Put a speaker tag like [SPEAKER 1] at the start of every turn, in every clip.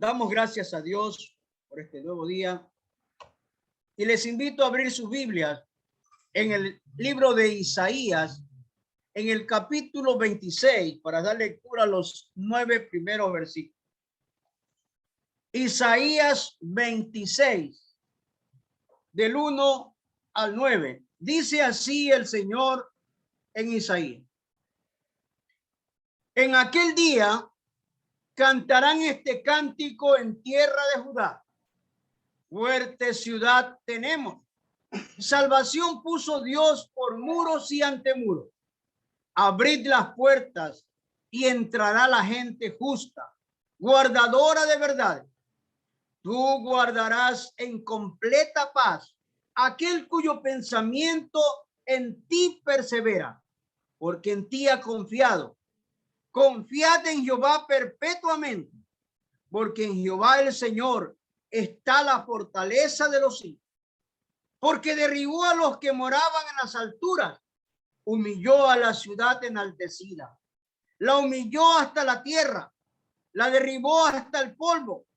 [SPEAKER 1] Damos gracias a Dios por este nuevo día y les invito a abrir sus Biblias en el libro de Isaías, en el capítulo 26, para dar lectura a los 9 primeros versículos. Isaías 26, del 1 al 9. Dice así el Señor en Isaías: en aquel día cantarán este cántico en tierra de Judá. Fuerte ciudad tenemos. Salvación puso Dios por muros y antemuros. Abrid las puertas y entrará la gente justa, guardadora de verdad. Tú guardarás en completa paz aquel cuyo pensamiento en ti persevera, porque en ti ha confiado. Confiad en Jehová perpetuamente, porque en Jehová el Señor está la fortaleza de los hijos. Porque derribó a los que moraban en las alturas, humilló a la ciudad enaltecida, la humilló hasta la tierra, la derribó hasta el polvo.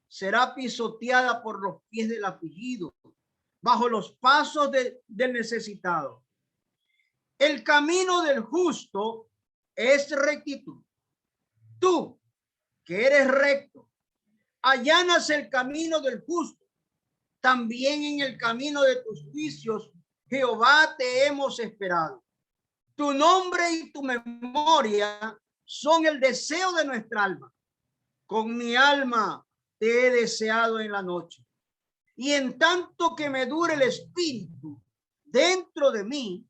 [SPEAKER 1] Será pisoteada por los pies del afligido, bajo los pasos del necesitado. El camino del justo es rectitud. Tú, que eres recto, allanas el camino del justo. También en el camino de tus juicios, Jehová, te hemos esperado. Tu nombre y tu memoria son el deseo de nuestra alma. Con mi alma te he deseado en la noche. Y en tanto que me dure el espíritu dentro de mí,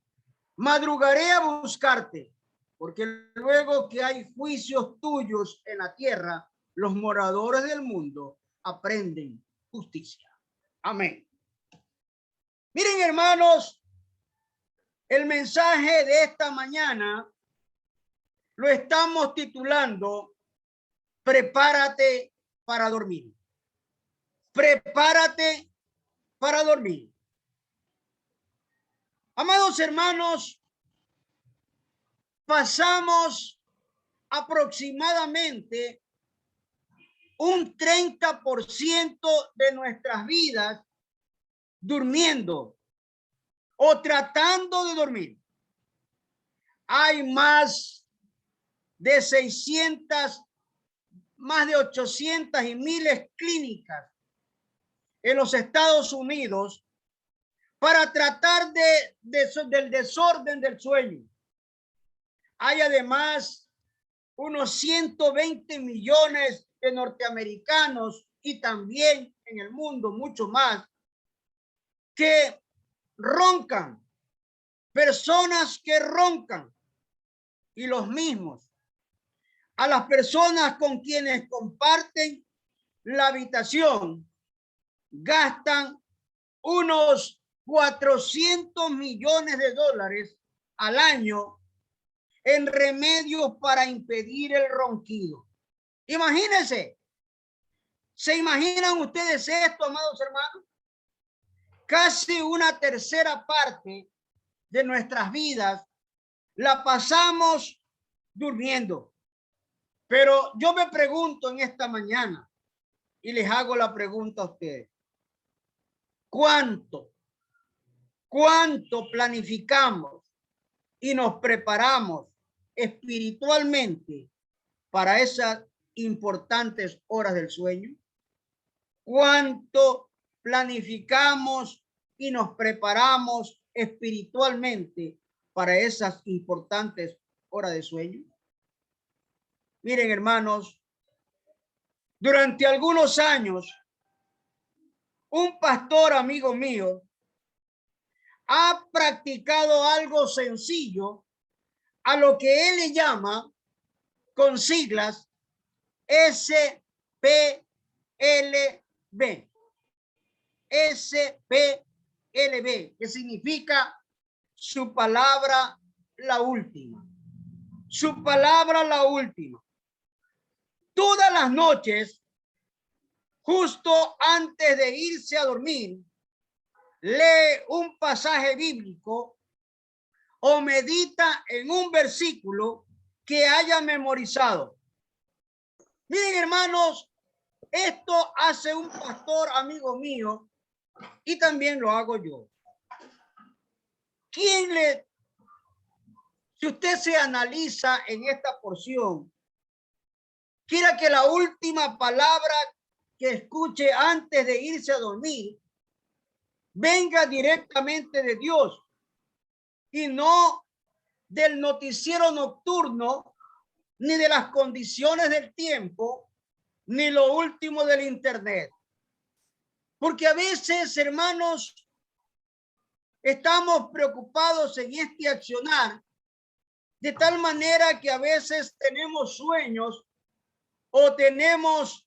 [SPEAKER 1] madrugaré a buscarte, porque luego que hay juicios tuyos en la tierra, los moradores del mundo aprenden justicia. Amén. Miren, hermanos, el mensaje de esta mañana lo estamos titulando Prepárate para dormir. Prepárate para dormir. Amados hermanos, pasamos aproximadamente un 30% de nuestras vidas durmiendo o tratando de dormir. Hay más de 600, más de 800 y miles clínicas en los Estados Unidos para tratar del desorden del sueño. Hay además unos 120 millones de norteamericanos y también en el mundo mucho más que roncan, personas que roncan, y los mismos a las personas con quienes comparten la habitación gastan unos 400 millones de dólares al año en remedios para impedir el ronquido. Imagínense. ¿Se imaginan ustedes esto, amados hermanos? Casi una tercera parte de nuestras vidas la pasamos durmiendo. Pero yo me pregunto en esta mañana y les hago la pregunta a ustedes. ¿Cuánto planificamos y nos preparamos espiritualmente para esas importantes horas del sueño? ¿Cuánto planificamos y nos preparamos espiritualmente para esas importantes horas de sueño? Miren, hermanos, durante algunos años, un pastor amigo mío ha practicado algo sencillo a lo que él le llama, con siglas, SPLB. SPLB, que significa su palabra la última. Su palabra la última. Todas las noches, justo antes de irse a dormir, lee un pasaje bíblico o medita en un versículo que haya memorizado. Miren, hermanos, Esto hace un pastor amigo mío y también lo hago yo. Si usted se analiza en esta porción, quiera que la última palabra que escuche antes de irse a dormir venga directamente de Dios y no del noticiero nocturno, ni de las condiciones del tiempo, ni lo último del internet. Porque a veces, hermanos, estamos preocupados en este accionar de tal manera que a veces tenemos sueños o tenemos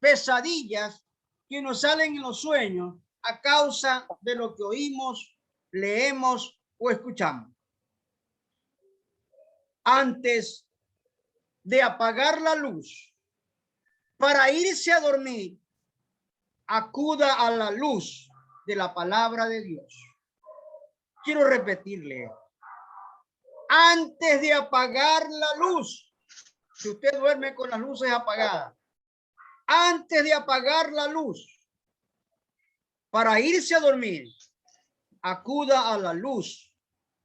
[SPEAKER 1] pesadillas que nos salen en los sueños a causa de lo que oímos, leemos o escuchamos. Antes de apagar la luz para irse a dormir, acuda a la luz de la palabra de Dios. Quiero repetirle, antes de apagar la luz, si usted duerme con las luces apagadas, antes de apagar la luz para irse a dormir, acuda a la luz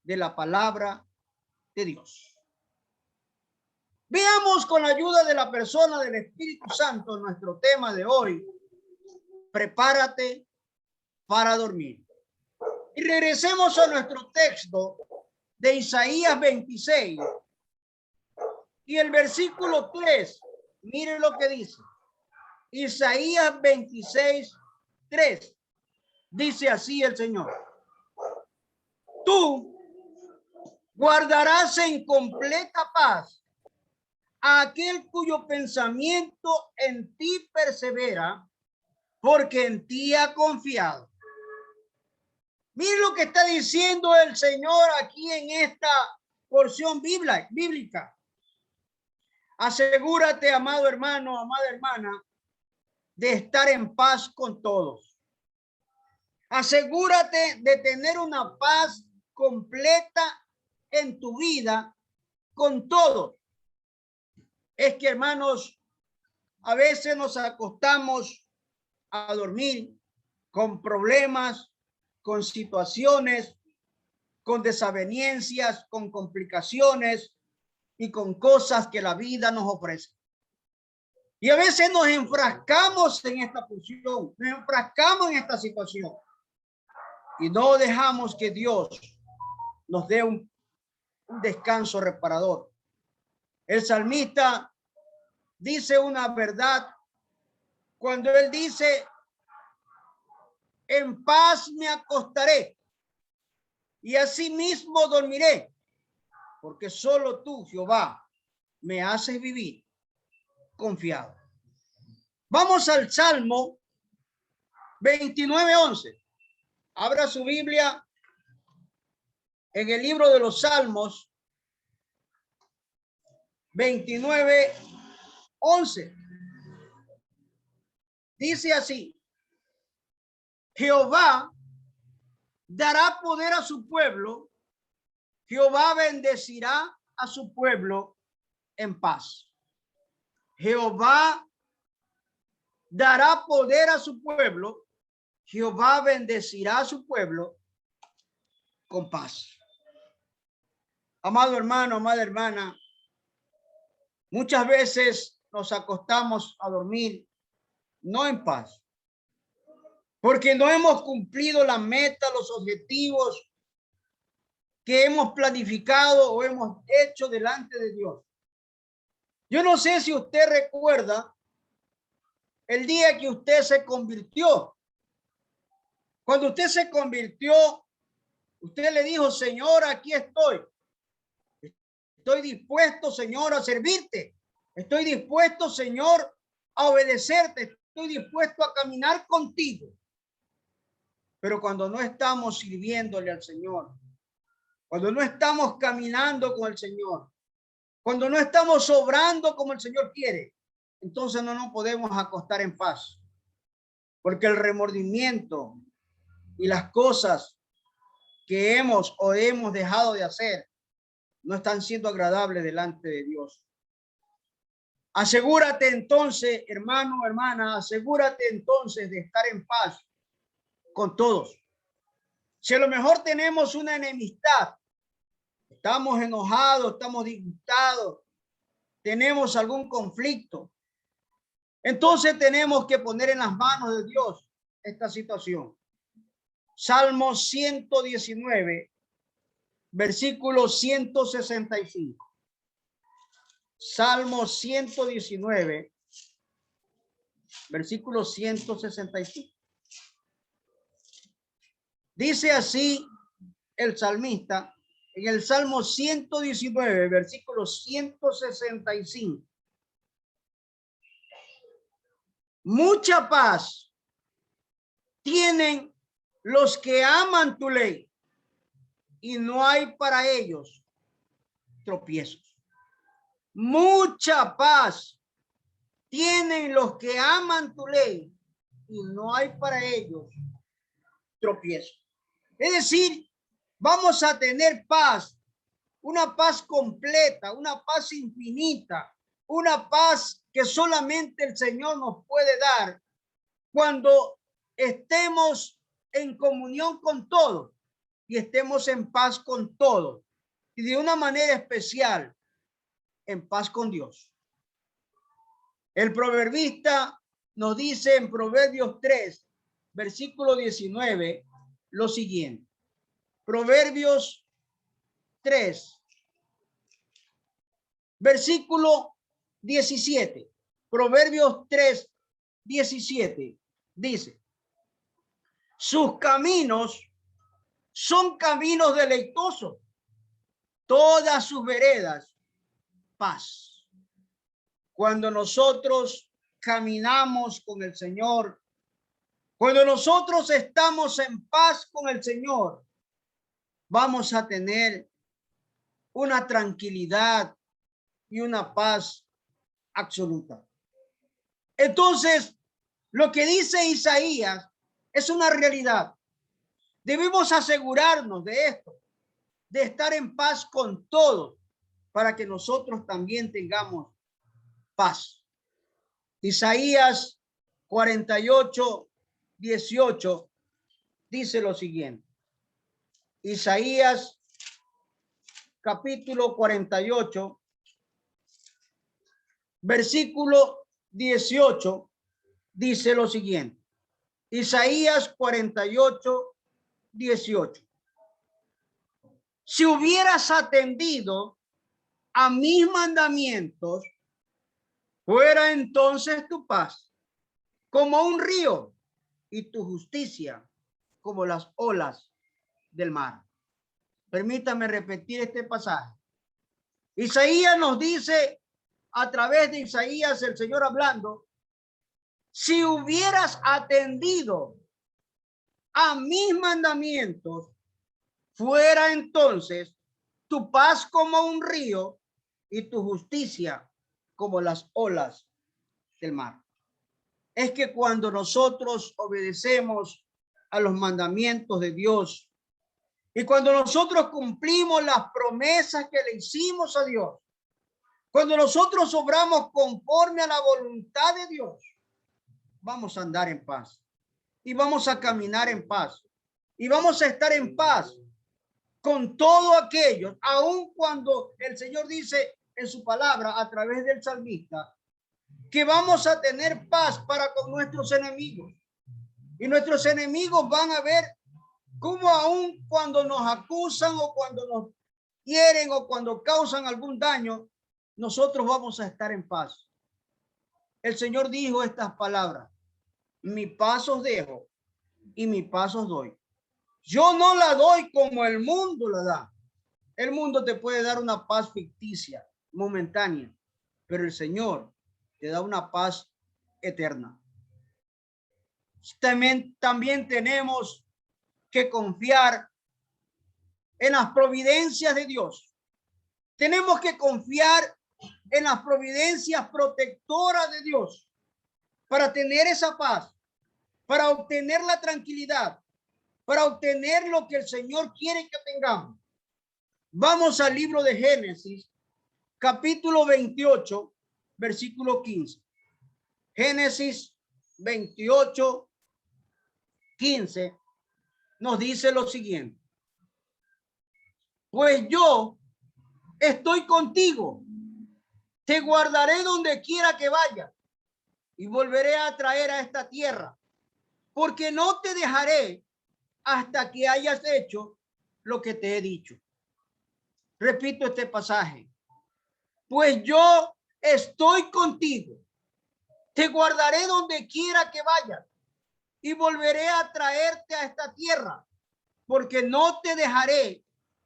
[SPEAKER 1] de la palabra de Dios. Veamos con la ayuda de la persona del Espíritu Santo nuestro tema de hoy. Prepárate para dormir. Y regresemos a nuestro texto de Isaías 26 y el versículo 3. Miren lo que dice. Isaías 26, 3. Dice así el Señor. Tú guardarás en completa paz a aquel cuyo pensamiento en ti persevera, porque en ti ha confiado. Miren lo que está diciendo el Señor aquí en esta porción bíblica. Asegúrate, amado hermano, amada hermana, de estar en paz con todos. Asegúrate de tener una paz completa en tu vida con todos. Es que, hermanos, a veces nos acostamos a dormir con problemas, con situaciones, con desavenencias, con complicaciones y con cosas que la vida nos ofrece. Y a veces nos enfrascamos en esta posición, nos enfrascamos en esta situación y no dejamos que Dios nos dé un descanso reparador. El salmista dice una verdad cuando él dice, en paz me acostaré y asimismo dormiré, porque solo tú, Jehová, me haces vivir confiado. Vamos al Salmo 29:11. Abra su Biblia en el libro de los Salmos 29:11. Dice así: Jehová dará poder a su pueblo, Jehová bendecirá a su pueblo en paz. Jehová dará poder a su pueblo, Jehová bendecirá a su pueblo con paz. Amado hermano, amada hermana, muchas veces nos acostamos a dormir no en paz, porque no hemos cumplido la meta, los objetivos que hemos planificado o hemos hecho delante de Dios. Yo no sé si usted recuerda el día que usted se convirtió. Cuando usted se convirtió, usted le dijo, Señor, aquí estoy. Estoy dispuesto, Señor, a servirte. Estoy dispuesto, Señor, a obedecerte. Estoy dispuesto a caminar contigo. Pero cuando no estamos sirviéndole al Señor, cuando no estamos caminando con el Señor, cuando no estamos obrando como el Señor quiere, entonces no nos podemos acostar en paz. Porque el remordimiento y las cosas que hemos o hemos dejado de hacer no están siendo agradables delante de Dios. Asegúrate entonces, hermano, hermana, asegúrate entonces de estar en paz con todos. Si a lo mejor tenemos una enemistad, estamos enojados, estamos disgustados, tenemos algún conflicto, entonces tenemos que poner en las manos de Dios esta situación. Salmo 119, versículo 165. Salmo 119, versículo 165. Dice así el salmista en el Salmo 119, versículo 165. Mucha paz tienen los que aman tu ley y no hay para ellos tropiezos. Mucha paz tienen los que aman tu ley y no hay para ellos tropiezos. Es decir, vamos a tener paz, una paz completa, una paz infinita, una paz que solamente el Señor nos puede dar cuando estemos en comunión con todos y estemos en paz con todos y de una manera especial en paz con Dios. El proverbista nos dice en Proverbios 3, versículo 19, lo siguiente. Proverbios 3, versículo 17. Proverbios 3, 17 dice: sus caminos son caminos deleitosos, todas sus veredas paz. Cuando nosotros caminamos con el Señor, cuando nosotros estamos en paz con el Señor, vamos a tener una tranquilidad y una paz absoluta. Entonces, lo que dice Isaías es una realidad. Debemos asegurarnos de esto, de estar en paz con todos, para que nosotros también tengamos paz. Isaías 48, 18 dice lo siguiente. Isaías capítulo 48, versículo 18 dice lo siguiente. Isaías 48, 18. Si hubieras atendido a mis mandamientos, fuera entonces tu paz como un río y tu justicia como las olas del mar. Permítame repetir este pasaje. Isaías nos dice, a través de Isaías, el Señor hablando, si hubieras atendido a mis mandamientos, fuera entonces tu paz como un río y tu justicia como las olas del mar. Es que cuando nosotros obedecemos a los mandamientos de Dios y cuando nosotros cumplimos las promesas que le hicimos a Dios, cuando nosotros obramos conforme a la voluntad de Dios, vamos a andar en paz y vamos a caminar en paz y vamos a estar en paz con todo aquello, aun cuando el Señor dice en su palabra a través del salmista que vamos a tener paz para con nuestros enemigos. Y nuestros enemigos van a ver cómo aun cuando nos acusan o cuando nos hieren o cuando causan algún daño, nosotros vamos a estar en paz. El Señor dijo estas palabras: mi paz os dejo y mi paz os doy. Yo no la doy como el mundo la da. El mundo te puede dar una paz ficticia, momentánea, pero el Señor te da una paz eterna. También tenemos que confiar en las providencias de Dios. Tenemos que confiar en las providencias protectoras de Dios para tener esa paz, para obtener la tranquilidad, para obtener lo que el Señor quiere que tengamos. Vamos al libro de Génesis, capítulo 28, versículo 15. Génesis 28, 15 nos dice lo siguiente. Pues yo estoy contigo, te guardaré donde quiera que vayas y volveré a traer a esta tierra, porque no te dejaré hasta que hayas hecho lo que te he dicho. Repito este pasaje. Pues yo estoy contigo, te guardaré donde quiera que vayas y volveré a traerte a esta tierra, porque no te dejaré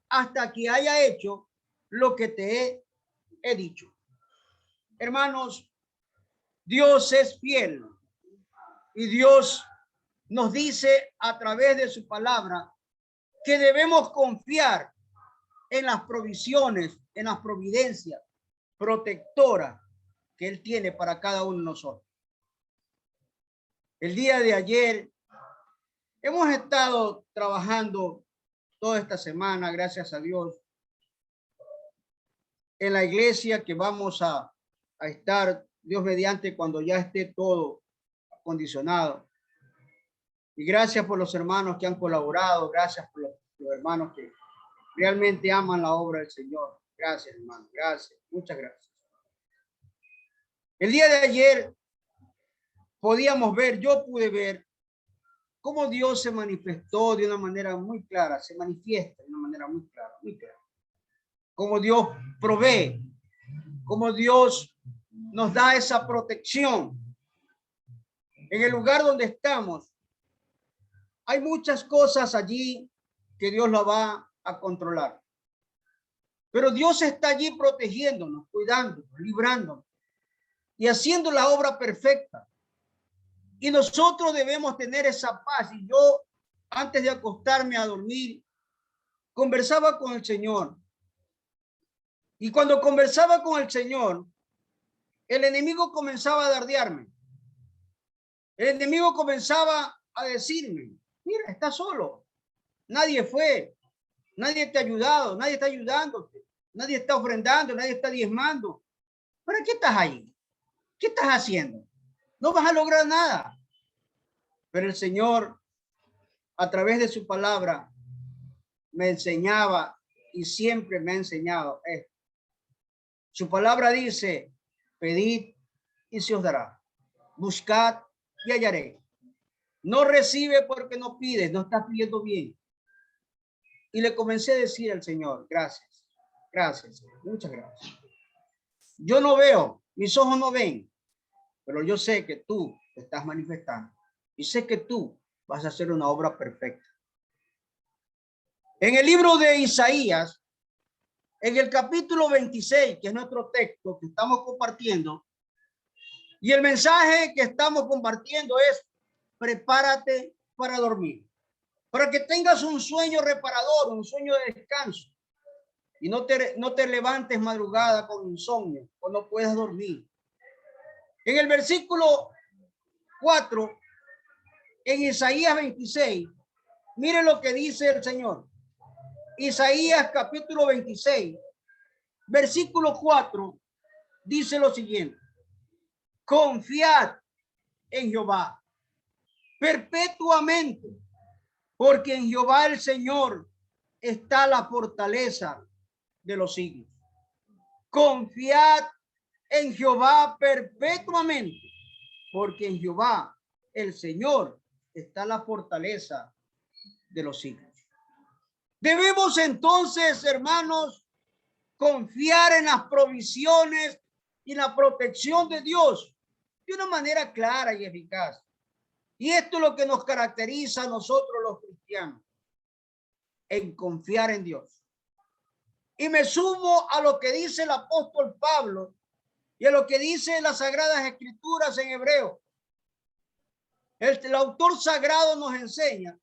[SPEAKER 1] hasta que haya hecho lo que te he dicho. Hermanos, Dios es fiel y Dios nos dice a través de su palabra que debemos confiar en las provisiones, en las providencias protectoras que Él tiene para cada uno de nosotros. El día de ayer hemos estado trabajando toda esta semana, gracias a Dios, en la iglesia que vamos a estar, Dios mediante, cuando ya esté todo acondicionado. Y gracias por los hermanos que han colaborado, gracias por los hermanos que realmente aman la obra del Señor. Gracias, hermano, gracias, muchas gracias. El día de ayer podíamos ver, yo pude ver cómo Dios se manifestó de una manera muy clara, se manifiesta de una manera muy clara, muy clara. Cómo Dios provee, cómo Dios nos da esa protección. En el lugar donde estamos, hay muchas cosas allí que Dios la va a controlar. Pero Dios está allí protegiéndonos, cuidándonos, librándonos y haciendo la obra perfecta. Y nosotros debemos tener esa paz. Y yo, antes de acostarme a dormir, conversaba con el Señor. Y cuando conversaba con el Señor, el enemigo comenzaba a dardearme. El enemigo comenzaba a decirme, mira, estás solo. Nadie fue. Nadie te ha ayudado. Nadie está ayudándote. Nadie está ofrendando. Nadie está diezmando. ¿Para qué estás ahí? ¿Qué estás haciendo? No vas a lograr nada. Pero el Señor, a través de su palabra, me enseñaba y siempre me ha enseñado esto. Su palabra dice, pedid y se os dará. Buscad y hallaré. No recibe porque no pides, no estás pidiendo bien. Y le comencé a decir al Señor, gracias, gracias, muchas gracias. Yo no veo, mis ojos no ven, pero yo sé que tú te estás manifestando y sé que tú vas a hacer una obra perfecta. En el libro de Isaías, en el capítulo 26, que es nuestro texto que estamos compartiendo, y el mensaje que estamos compartiendo es, prepárate para dormir, para que tengas un sueño reparador, un sueño de descanso, y no te levantes madrugada con insomnio o no puedas dormir. En el versículo 4, en Isaías 26, miren lo que dice el Señor. Isaías capítulo 26, versículo 4, dice lo siguiente. Confiad en Jehová perpetuamente, porque en Jehová el Señor está la fortaleza de los siglos. Confiad en Jehová perpetuamente, porque en Jehová el Señor está la fortaleza de los siglos. Debemos entonces, hermanos, confiar en las provisiones y la protección de Dios de una manera clara y eficaz. Y esto es lo que nos caracteriza a nosotros los cristianos, en confiar en Dios. Y me sumo a lo que dice el apóstol Pablo y a lo que dice las Sagradas Escrituras en hebreo. El autor sagrado nos enseña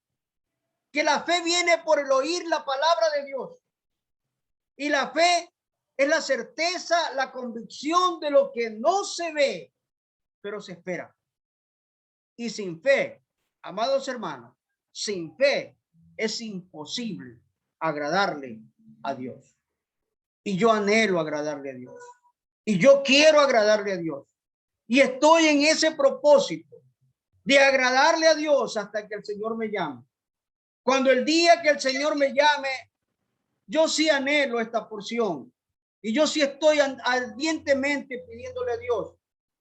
[SPEAKER 1] que la fe viene por el oír la palabra de Dios. Y la fe es la certeza, la convicción de lo que no se ve, pero se espera. Y sin fe, amados hermanos, sin fe es imposible agradarle a Dios. Y yo anhelo agradarle a Dios. Y yo quiero agradarle a Dios. Y estoy en ese propósito de agradarle a Dios hasta que el Señor me llame. Cuando el día que el Señor me llame, yo sí anhelo esta porción. Y yo sí estoy ardientemente pidiéndole a Dios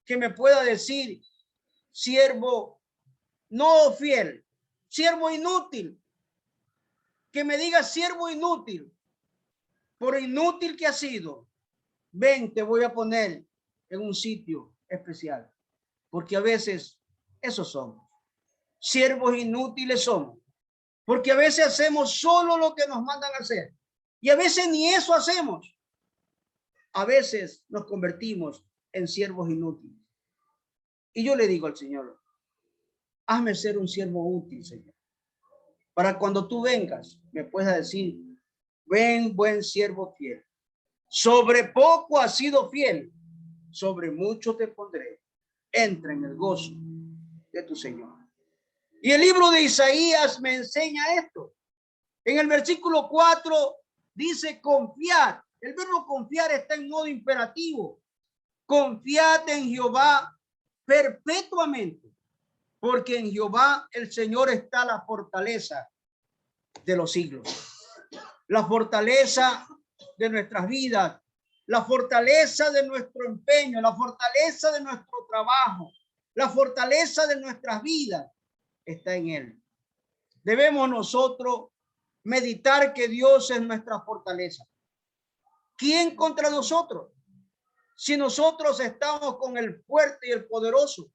[SPEAKER 1] que me pueda decir, siervo no fiel, siervo inútil. Que me diga, siervo inútil, por inútil que ha sido, ven, te voy a poner en un sitio especial. Porque a veces esos somos. Siervos inútiles somos. Porque a veces hacemos solo lo que nos mandan a hacer. Y a veces ni eso hacemos. A veces nos convertimos en siervos inútiles. Y yo le digo al Señor, hazme ser un siervo útil, Señor. Para cuando tú vengas, me puedas decir, ven, buen siervo fiel. Sobre poco has sido fiel, sobre mucho te pondré. Entra en el gozo de tu Señor. Y el libro de Isaías me enseña esto. En el versículo 4 dice confiar. El verbo confiar está en modo imperativo. Confiad en Jehová perpetuamente, porque en Jehová el Señor está la fortaleza de los siglos. La fortaleza de nuestras vidas, la fortaleza de nuestro empeño, la fortaleza de nuestro trabajo, la fortaleza de nuestras vidas está en Él. Debemos nosotros meditar que Dios es nuestra fortaleza. ¿Quién contra nosotros? Si nosotros estamos con el fuerte y el poderoso.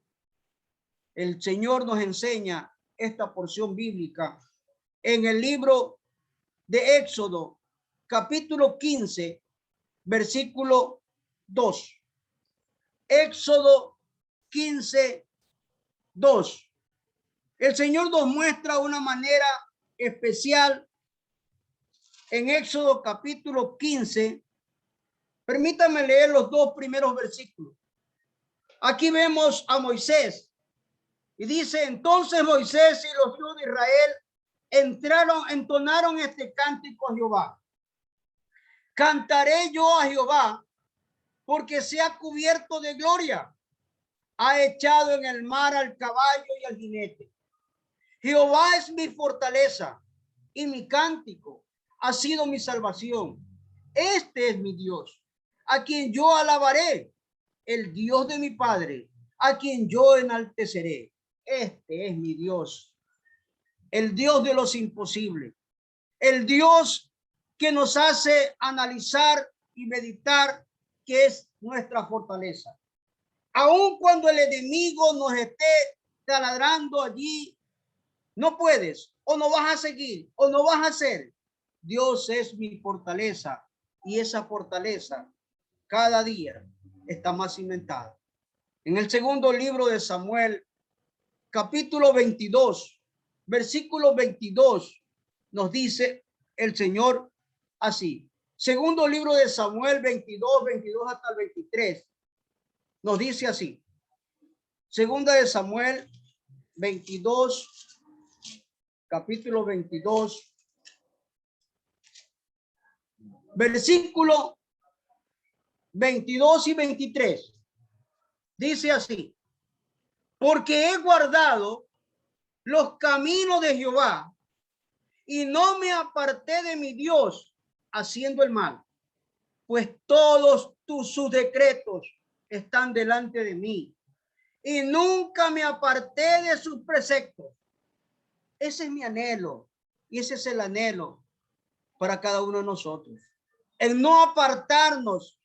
[SPEAKER 1] El Señor nos enseña esta porción bíblica en el libro de Éxodo, capítulo 15, versículo 2. Éxodo 15, 2. El Señor nos muestra una manera especial en Éxodo capítulo 15. Permítame leer los dos primeros versículos. Aquí vemos a Moisés y dice, entonces Moisés y los hijos de Israel entonaron este cántico a Jehová. Cantaré yo a Jehová porque se ha cubierto de gloria. Ha echado en el mar al caballo y al jinete. Jehová es mi fortaleza y mi cántico ha sido mi salvación. Este es mi Dios, a quien yo alabaré, el Dios de mi Padre, a quien yo enalteceré. Este es mi Dios, el Dios de los imposibles, el Dios que nos hace analizar y meditar que es nuestra fortaleza. Aun cuando el enemigo nos esté taladrando allí, no puedes, o no vas a seguir, o no vas a hacer. Dios es mi fortaleza y esa fortaleza cada día está más cimentada. En el segundo libro de Samuel, capítulo 22, versículo 22, nos dice el Señor así. Segundo libro de Samuel 22, 22 hasta el 23, nos dice así. Segunda de Samuel 22, capítulo 22, versículo 22 y 23. Dice así, porque he guardado los caminos de Jehová y no me aparté de mi Dios haciendo el mal, pues todos sus decretos están delante de mí y nunca me aparté de sus preceptos. Ese es mi anhelo y ese es el anhelo para cada uno de nosotros. El no apartarnos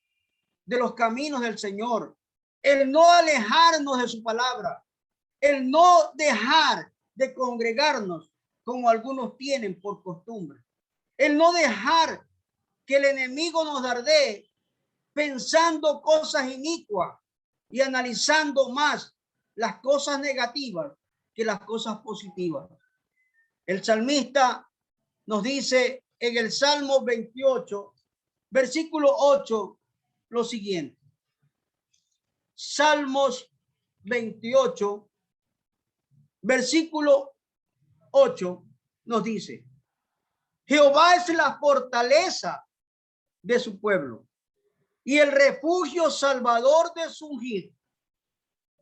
[SPEAKER 1] de los caminos del Señor, el no alejarnos de su palabra, el no dejar de congregarnos como algunos tienen por costumbre, el no dejar que el enemigo nos dardee pensando cosas inicuas y analizando más las cosas negativas que las cosas positivas. El salmista nos dice en el Salmo 28, versículo 8, lo siguiente. Salmos 28, versículo 8, nos dice, Jehová es la fortaleza de su pueblo y el refugio salvador de su ungido.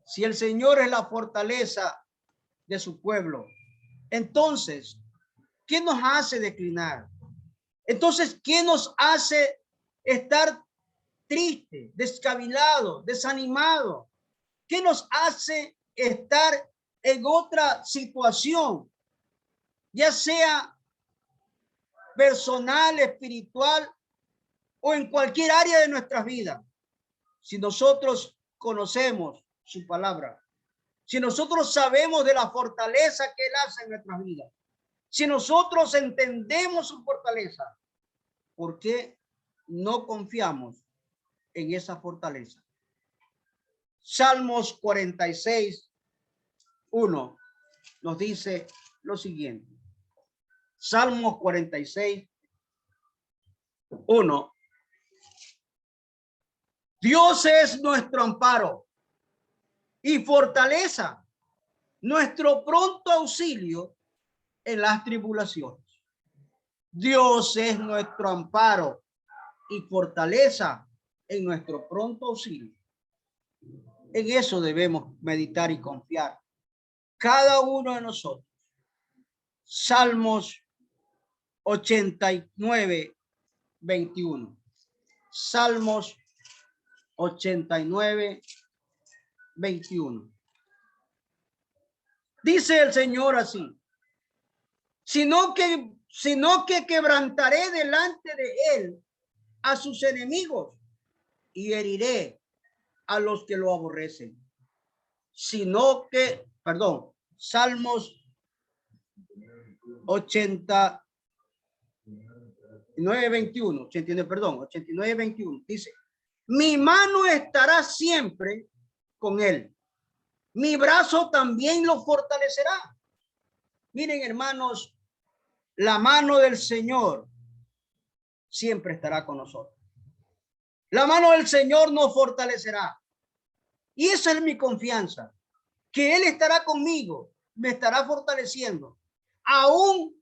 [SPEAKER 1] Si el Señor es la fortaleza de su pueblo, entonces, ¿qué nos hace declinar? Entonces, ¿qué nos hace estar triste, descabilado, desanimado? ¿Qué nos hace estar en otra situación, ya sea personal, espiritual o en cualquier área de nuestras vidas? Si nosotros conocemos su palabra, si nosotros sabemos de la fortaleza que Él hace en nuestras vidas, si nosotros entendemos su fortaleza, ¿por qué no confiamos en esa fortaleza? Salmos 46, 1 nos dice lo siguiente. Salmos 46, 1. Dios es nuestro amparo y fortaleza, nuestro pronto auxilio en las tribulaciones. Dios es nuestro amparo y fortaleza en nuestro pronto auxilio. En eso debemos meditar y confiar cada uno de nosotros. Salmos 89, 21. Salmos 89, 21. Dice el Señor así: sino que quebrantaré delante de él a sus enemigos y heriré a los que lo aborrecen. Sino que, perdón, Salmos 89, 21, 89, perdón, 89, 21, dice: mi mano estará siempre con él, mi brazo también lo fortalecerá. Miren, hermanos, la mano del Señor siempre estará con nosotros. La mano del Señor nos fortalecerá. Y esa es mi confianza, que Él estará conmigo, me estará fortaleciendo, aún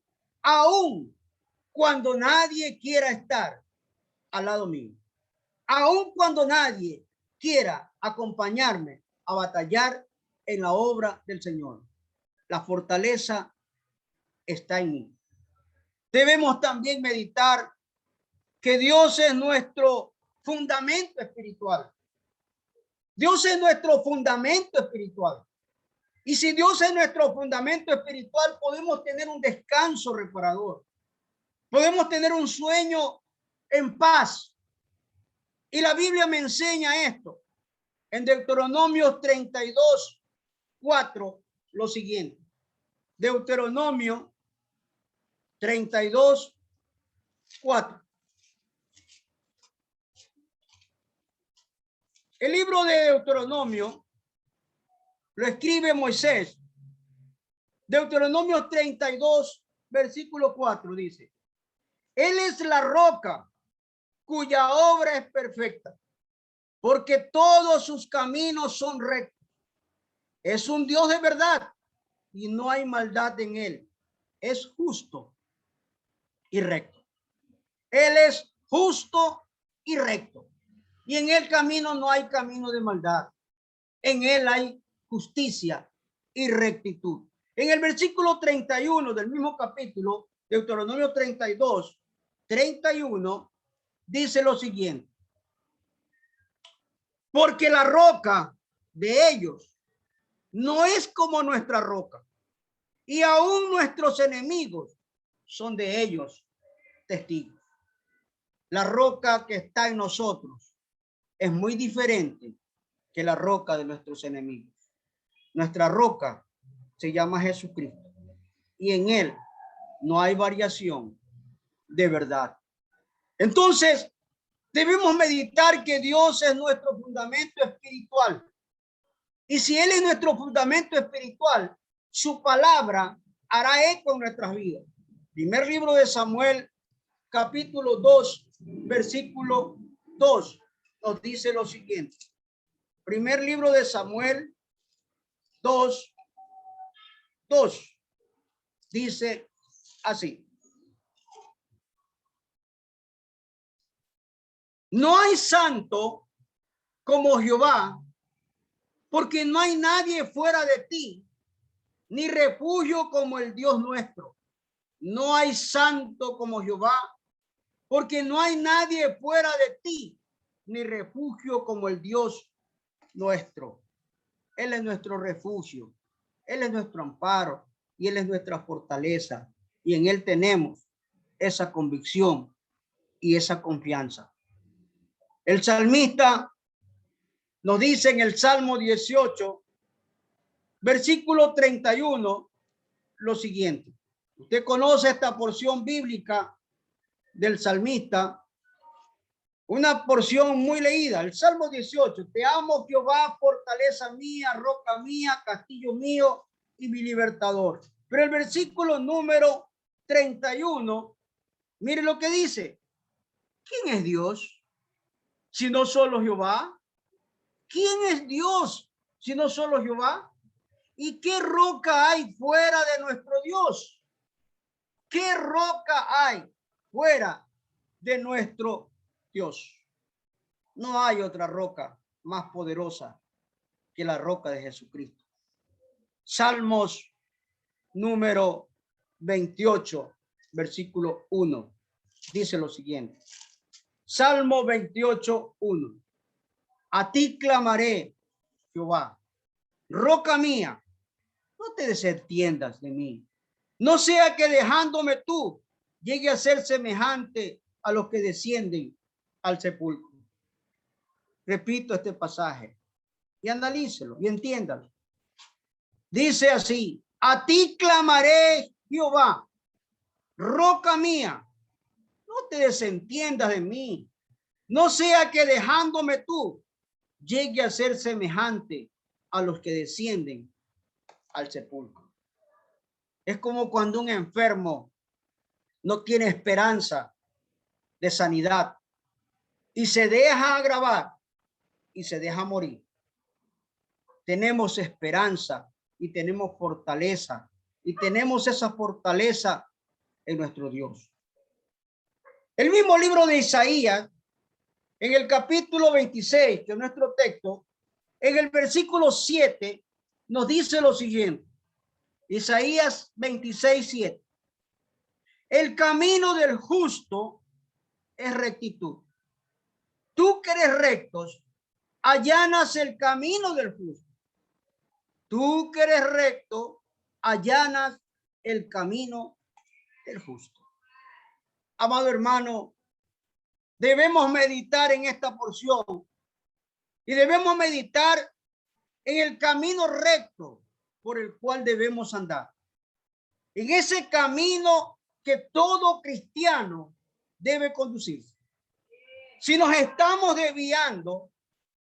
[SPEAKER 1] cuando nadie quiera estar al lado mío, aún cuando nadie quiera acompañarme a batallar en la obra del Señor. La fortaleza está en mí. Debemos también meditar que Dios es nuestro fundamento espiritual. Dios es nuestro fundamento espiritual. Y si Dios es nuestro fundamento espiritual, podemos tener un descanso reparador. Podemos tener un sueño en paz. Y la Biblia me enseña esto. En Deuteronomio 32, 4, lo siguiente. Deuteronomio 32, 4. El libro de Deuteronomio lo escribe Moisés. Deuteronomio 32, versículo 4 dice: Él es la roca cuya obra es perfecta, porque todos sus caminos son rectos. Es un Dios de verdad y no hay maldad en él. Es justo y recto. Él es justo y recto. Y en el camino no hay camino de maldad. En él hay justicia y rectitud. En el versículo 31 del mismo capítulo, Deuteronomio 32, 31, dice lo siguiente: porque la roca de ellos no es como nuestra roca, y aún nuestros enemigos son de ellos testigos. La roca que está en nosotros es muy diferente que la roca de nuestros enemigos. Nuestra roca se llama Jesucristo y en él no hay variación de verdad. Entonces, debemos meditar que Dios es nuestro fundamento espiritual. Y si Él es nuestro fundamento espiritual, su palabra hará eco en nuestras vidas. Primer libro de Samuel, capítulo 2, versículo 2, nos dice lo siguiente. Primer libro de Samuel 2, 2, dice así: No hay santo como Jehová, porque no hay nadie fuera de ti, ni refugio como el Dios nuestro. No hay santo como Jehová, porque no hay nadie fuera de ti, ni refugio como el Dios nuestro. Él es nuestro refugio, Él es nuestro amparo y Él es nuestra fortaleza. Y en Él tenemos esa convicción y esa confianza. El salmista nos dice en el Salmo 18, versículo 31, lo siguiente. Usted conoce esta porción bíblica del salmista, una porción muy leída, el Salmo 18. Te amo, Jehová, fortaleza mía, roca mía, castillo mío y mi libertador. Pero el versículo número 31, mire lo que dice. ¿Quién es Dios si no solo Jehová? ¿Quién es Dios si no solo Jehová? ¿Y qué roca hay fuera de nuestro Dios? ¿Qué roca hay fuera de nuestro Dios? No hay otra roca más poderosa que la roca de Jesucristo. Salmos número 28, versículo 1. Dice lo siguiente. Salmo 28, 1. A ti clamaré, Jehová, roca mía, no te desentiendas de mí. No sea que dejándome tú llegue a ser semejante a los que descienden al sepulcro. Repito este pasaje y analícelo y entiéndalo. Dice así: a ti clamaré, Jehová, roca mía, no te desentiendas de mí. No sea que dejándome tú llegue a ser semejante a los que descienden al sepulcro. Es como cuando un enfermo no tiene esperanza de sanidad y se deja agravar y se deja morir. Tenemos esperanza y tenemos fortaleza y tenemos esa fortaleza en nuestro Dios. El mismo libro de Isaías, en el capítulo 26, que es nuestro texto, en el versículo 7, nos dice lo siguiente. Isaías 26, 7. El camino del justo es rectitud. Tú que eres rectos, allanas el camino del justo. Tú que eres recto, allanas el camino del justo. Amado hermano, debemos meditar en esta porción y debemos meditar en el camino recto por el cual debemos andar. En ese camino que todo cristiano debe conducirse. Si nos estamos desviando,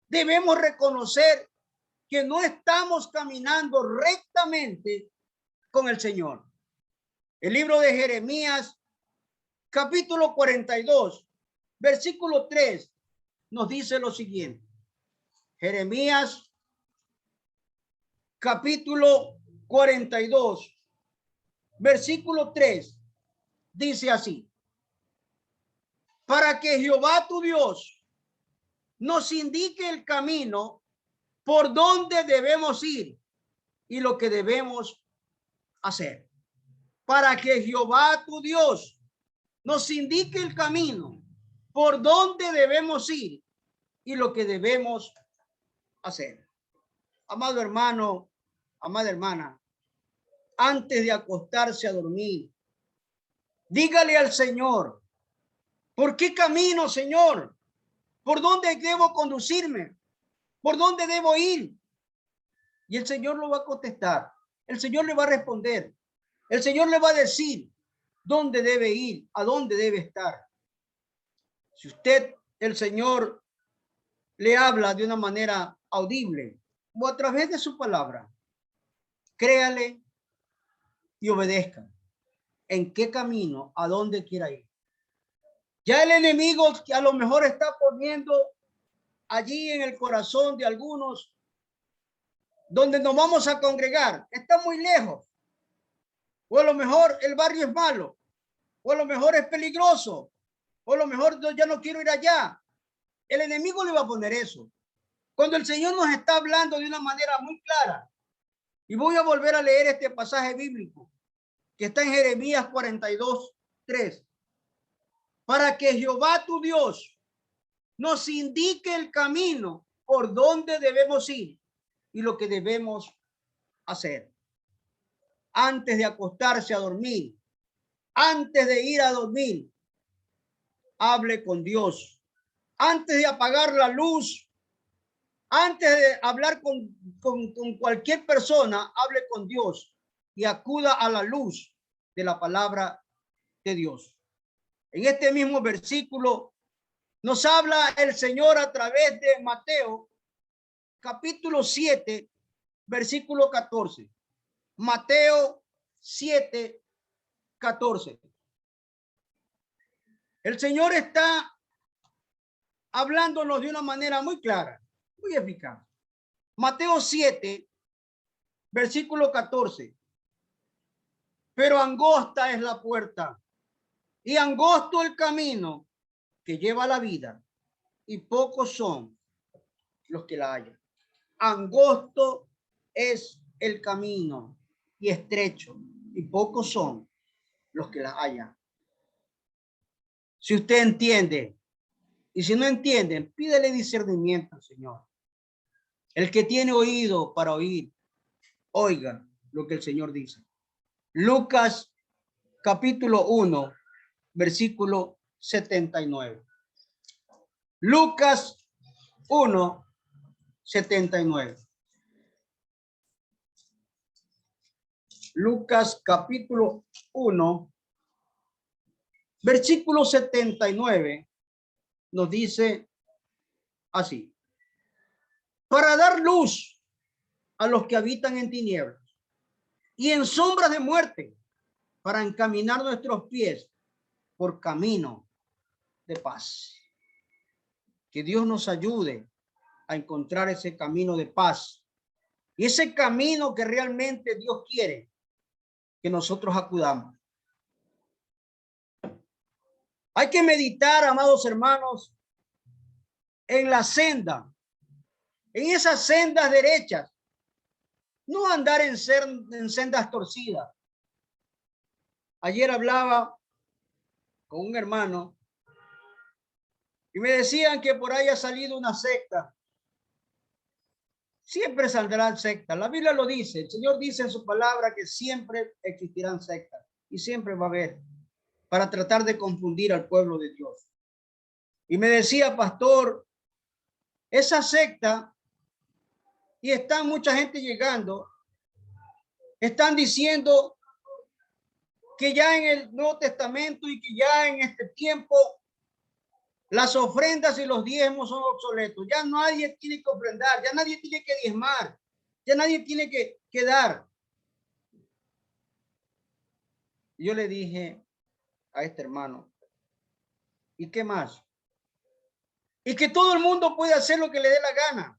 [SPEAKER 1] debemos reconocer que no estamos caminando rectamente con el Señor. El libro de Jeremías, capítulo 42, versículo 3, nos dice lo siguiente. Jeremías, capítulo 42, versículo 3, dice así: para que Jehová tu Dios nos indique el camino por donde debemos ir y lo que debemos hacer. Para que Jehová tu Dios nos indique el camino por donde debemos ir y lo que debemos hacer. Amado hermano, amada hermana, antes de acostarse a dormir, dígale al Señor: ¿por qué camino, Señor? ¿Por dónde debo conducirme? ¿Por dónde debo ir? Y el Señor lo va a contestar. El Señor le va a responder. El Señor le va a decir dónde debe ir, a dónde debe estar. Si usted, el Señor, le habla de una manera audible o a través de su palabra, créale y obedezca. ¿En qué camino? ¿A dónde quiera ir? Ya el enemigo, que a lo mejor está poniendo allí en el corazón de algunos, donde nos vamos a congregar, está muy lejos. O a lo mejor el barrio es malo, o a lo mejor es peligroso, o a lo mejor ya no quiero ir allá. el enemigo le va a poner eso. Cuando el Señor nos está hablando de una manera muy clara, y voy a volver a leer este pasaje bíblico que está en Jeremías 42:3, para que Jehová tu Dios nos indique el camino por donde debemos ir y lo que debemos hacer. Antes de acostarse a dormir, antes de ir a dormir, hable con Dios. Antes de apagar la luz, antes de hablar con cualquier persona, hable con Dios y acuda a la luz de la palabra de Dios. En este mismo versículo nos habla el Señor a través de Mateo, capítulo 7, versículo 14. Mateo 7:14. El Señor está hablándonos de una manera muy clara, muy eficaz. Mateo 7, versículo 14. Pero angosta es la puerta y angosto el camino que lleva a la vida, y pocos son los que la hallan. Angosto es el camino y estrecho, y pocos son los que la hallan. Si usted entiende, y si no entienden, pídele discernimiento al Señor. El que tiene oído para oír, oiga lo que el Señor dice. Lucas capítulo 1, versículo 79. Lucas 1, 79. Lucas capítulo 1, versículo 79 nos dice así: para dar luz a los que habitan en tinieblas y en sombras de muerte, para encaminar nuestros pies por camino de paz. Que Dios nos ayude a encontrar ese camino de paz y ese camino que realmente Dios quiere que nosotros acudamos. Hay que meditar, amados hermanos, en la senda, en esas sendas derechas, no andar en sendas torcidas. Ayer hablaba con un hermano y me decían que por ahí ha salido una secta. Siempre saldrán sectas. La Biblia lo dice. El Señor dice en su palabra que siempre existirán sectas y siempre va a haber, para tratar de confundir al pueblo de Dios. Y me decía, pastor, esa secta, y está mucha gente llegando, están diciendo que ya en el Nuevo Testamento y que ya en este tiempo las ofrendas y los diezmos son obsoletos. Ya nadie tiene que ofrendar, ya nadie tiene que diezmar, ya nadie tiene que dar. Y yo le dije a este hermano, ¿y qué más? Y que todo el mundo puede hacer lo que le dé la gana.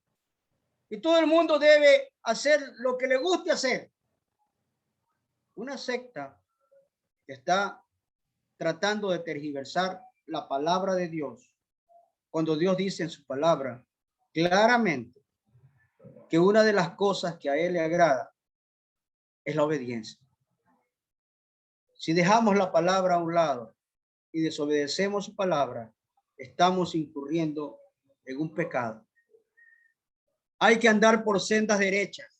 [SPEAKER 1] Y todo el mundo debe hacer lo que le guste hacer. Una secta que está tratando de tergiversar la palabra de Dios, cuando Dios dice en su palabra claramente que una de las cosas que a Él le agrada es la obediencia. Si dejamos la palabra a un lado y desobedecemos su palabra, estamos incurriendo en un pecado. Hay que andar por sendas derechas.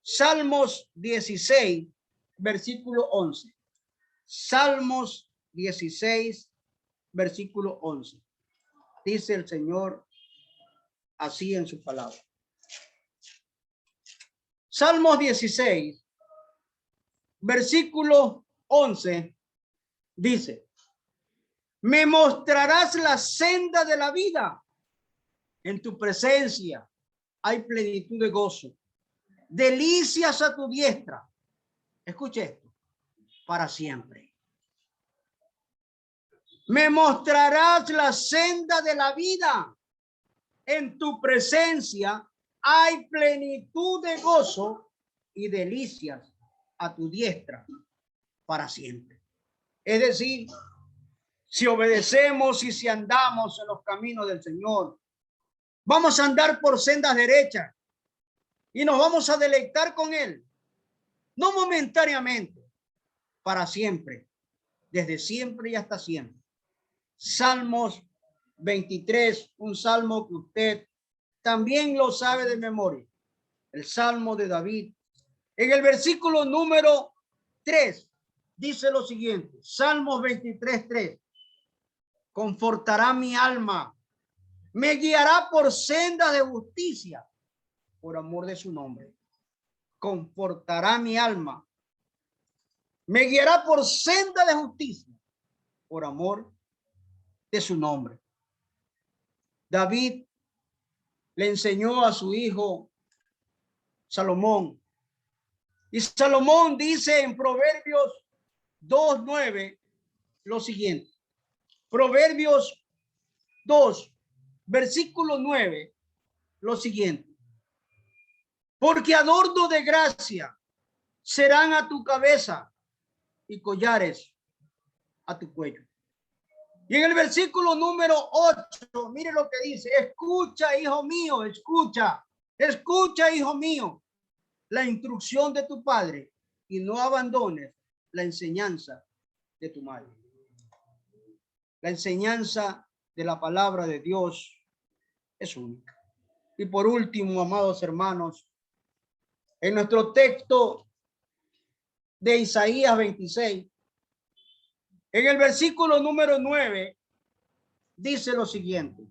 [SPEAKER 1] Salmos 16, versículo 11. Salmos 16, versículo 11. Dice el Señor así en su palabra. Salmos 16, versículo 11, dice: me mostrarás la senda de la vida. En tu presencia hay plenitud de gozo. Delicias a tu diestra. Escuche esto, para siempre. Me mostrarás la senda de la vida. En tu presencia hay plenitud de gozo y delicias a tu diestra para siempre. Es decir, si obedecemos y si andamos en los caminos del Señor, vamos a andar por sendas derechas y nos vamos a deleitar con Él, no momentáneamente, para siempre, desde siempre y hasta siempre. Salmos 23, un salmo que usted también lo sabe de memoria, el Salmo de David. En el versículo número 3 dice lo siguiente, Salmos 23, 3. Confortará mi alma, me guiará por sendas de justicia, por amor de su nombre. Confortará mi alma, me guiará por sendas de justicia, por amor de su nombre. David le enseñó a su hijo Salomón, y Salomón dice en Proverbios 2:9 lo siguiente. Proverbios 2, versículo 9, lo siguiente. Porque adorno de gracia serán a tu cabeza y collares a tu cuello. Y en el versículo número 8, mire lo que dice. Escucha, hijo mío, escucha, hijo mío, la instrucción de tu padre y no abandones la enseñanza de tu madre. La enseñanza de la palabra de Dios es única. Y por último, amados hermanos, en nuestro texto de Isaías 26, en el versículo número 9, dice lo siguiente.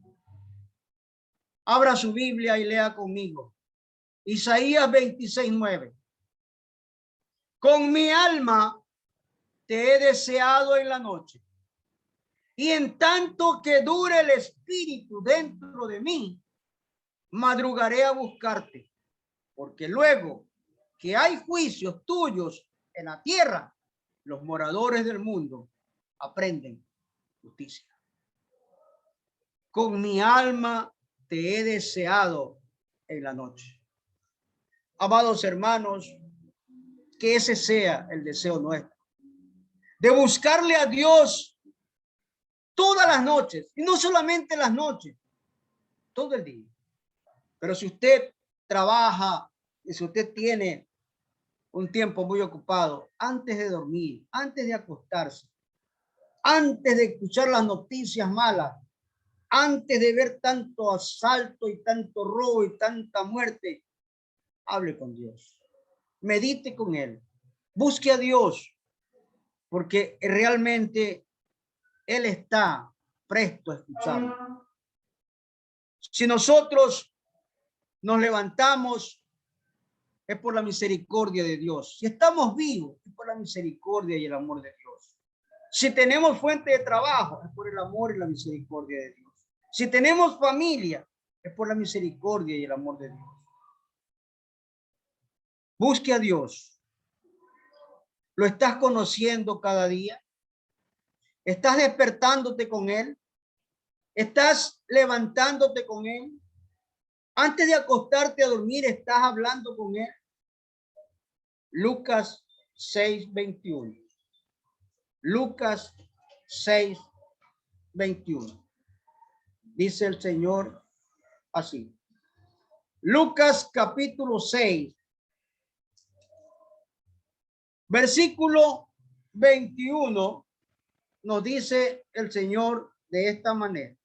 [SPEAKER 1] Abra su Biblia y lea conmigo. Isaías 26, 9. Con mi alma te he deseado en la noche, y en tanto que dure el espíritu dentro de mí, madrugaré a buscarte, porque luego que hay juicios tuyos en la tierra, los moradores del mundo aprenden justicia. Con mi alma te he deseado en la noche. Amados hermanos, que ese sea el deseo nuestro, de buscarle a Dios todas las noches, y no solamente las noches, todo el día. Pero si usted trabaja y si usted tiene un tiempo muy ocupado, antes de dormir, antes de acostarse, antes de escuchar las noticias malas, antes de ver tanto asalto y tanto robo y tanta muerte, hable con Dios, medite con Él, busque a Dios, porque realmente Él está presto a escucharlo. Si nosotros nos levantamos, es por la misericordia de Dios. Si estamos vivos, es por la misericordia y el amor de Dios. Si tenemos fuente de trabajo, es por el amor y la misericordia de Dios. Si tenemos familia, es por la misericordia y el amor de Dios. Busque a Dios. ¿Lo estás conociendo cada día? ¿Estás despertándote con Él? ¿Estás levantándote con Él? Antes de acostarte a dormir, ¿estás hablando con Él? Lucas 6:21. Lucas 6:21. Dice el Señor así. Lucas capítulo 6, versículo 21, nos dice el Señor de esta manera.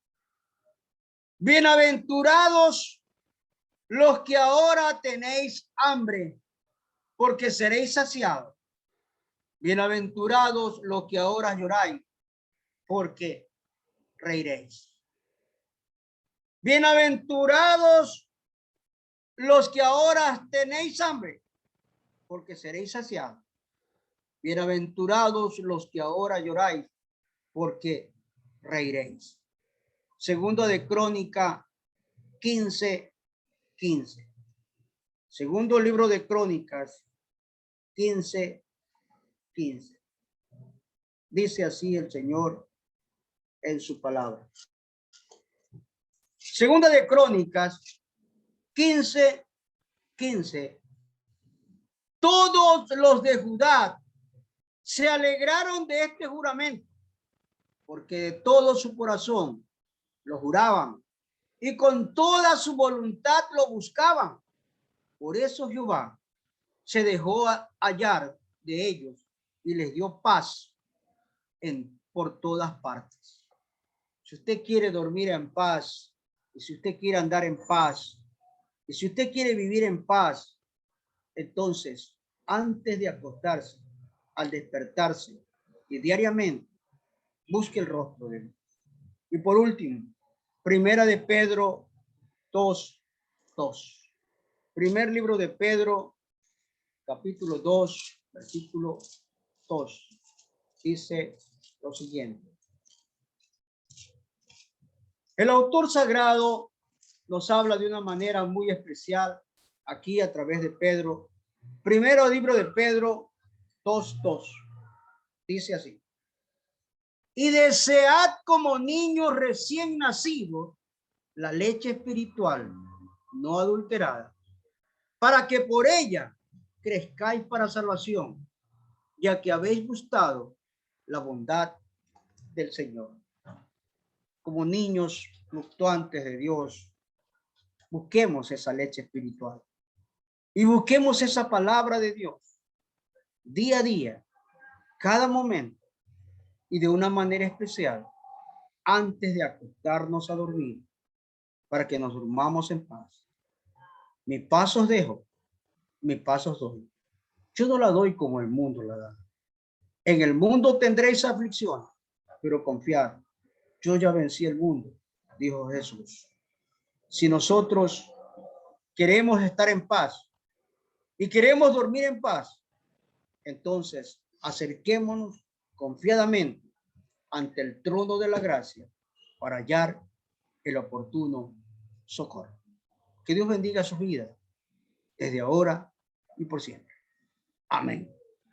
[SPEAKER 1] Bienaventurados los que ahora tenéis hambre, porque seréis saciados. Bienaventurados los que ahora lloráis, porque reiréis. Bienaventurados los que ahora tenéis hambre, porque seréis saciados. Bienaventurados los que ahora lloráis, porque reiréis. Segundo de Crónica 15:15. Segundo libro de Crónicas 15:15. Dice así el Señor en su palabra. Segunda de Crónicas 15:15. Todos los de Judá se alegraron de este juramento, porque de todo su corazón lo juraban y con toda su voluntad lo buscaban. Por eso Jehová se dejó hallar de ellos y les dio paz por todas partes. Si usted quiere dormir en paz, y si usted quiere andar en paz, y si usted quiere vivir en paz, entonces, antes de acostarse, al despertarse y diariamente, busque el rostro de Dios. Y por último, primera de Pedro 2:2. Primer libro de Pedro, capítulo 2, versículo 2. Dice lo siguiente. El autor sagrado nos habla de una manera muy especial aquí a través de Pedro. Primero libro de Pedro 2:2. Dice así. Y desead como niños recién nacidos la leche espiritual no adulterada, para que por ella crezcáis para salvación, ya que habéis gustado la bondad del Señor. Como niños fluctuantes de Dios, busquemos esa leche espiritual y busquemos esa palabra de Dios día a día, cada momento y de una manera especial antes de acostarnos a dormir, para que nos durmamos en paz. Mis pasos dejo, mis pasos doy. Yo no la doy como el mundo la da. En el mundo tendréis aflicción, pero confiad, yo ya vencí el mundo, dijo Jesús. Si nosotros queremos estar en paz y queremos dormir en paz, entonces acerquémonos confiadamente ante el trono de la gracia para hallar el oportuno socorro. Que Dios bendiga su vida desde ahora y por siempre. Amén.